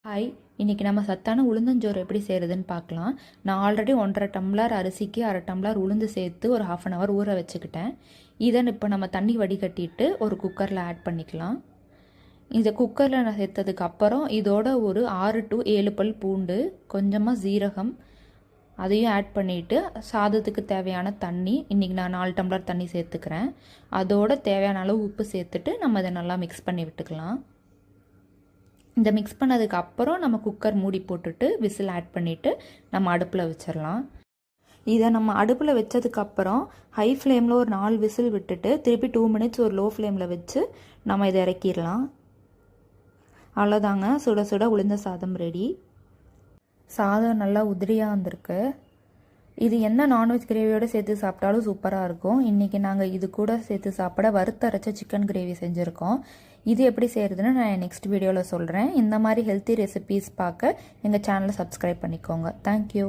Hi, இன்றைக்கி நம்ம சத்தான உளுந்தஞ்சோறு எப்படி செய்கிறதுன்னு பார்க்கலாம். நான் ஆல்ரெடி 1.5 டம்ளர் அரிசிக்கு 1/2 டம்ளர் உளுந்து சேர்த்து ஒரு 1/2 hour ஊற வச்சுக்கிட்டேன். இதை இப்போ நம்ம தண்ணி வடிகட்டிட்டு ஒரு குக்கரில் ஆட் பண்ணிக்கலாம். இந்த குக்கரில் நான் சேர்த்ததுக்கு அப்புறம் இதோட ஒரு 6 to 7 பல் பூண்டு, கொஞ்சமாக ஜீரகம் அதையும் ஆட் பண்ணிவிட்டு சாதத்துக்கு தேவையான தண்ணி, இன்றைக்கி நான் 4 டம்ளர் தண்ணி சேர்த்துக்கிறேன். அதோட தேவையான அளவு உப்பு சேர்த்துட்டு நம்ம இதை நல்லா மிக்ஸ் பண்ணி விட்டுக்கலாம். இந்த மிக்ஸ் பண்ணதுக்கு அப்புறம் நம்ம குக்கர் மூடி போட்டுட்டு விசில் ஆட் பண்ணிவிட்டு நம்ம அடுப்பில் வச்சிடலாம். இதை நம்ம அடுப்பில் வச்சதுக்கப்புறம் ஹை ஃப்ளேமில் ஒரு 4 விசில் விட்டுட்டு திருப்பி 2 minutes ஒரு லோ ஃப்ளேமில் வச்சு நம்ம இதை இறக்கிடலாம். அவ்வளோதாங்க, சுட சுட உளுந்த சாதம் ரெடி. சாதம் நல்லா உதிரியாக வந்திருக்கு. இது என்ன நான்வெஜ் கிரேவியோடு சேர்த்து சாப்பிட்டாலும் சூப்பராக இருக்கும். இன்றைக்கி நாங்கள் இது கூட சேர்த்து சாப்பிட வறுத்தரைச்ச சிக்கன் கிரேவி செஞ்சுருக்கோம். இது எப்படி செய்கிறதுன்னு நான் நெக்ஸ்ட் வீடியோவில் சொல்கிறேன். இந்த மாதிரி ஹெல்த்தி ரெசிபீஸ் பார்க்க எங்கள் சேனலை சப்ஸ்கிரைப் பண்ணிக்கோங்க. தேங்க்யூ.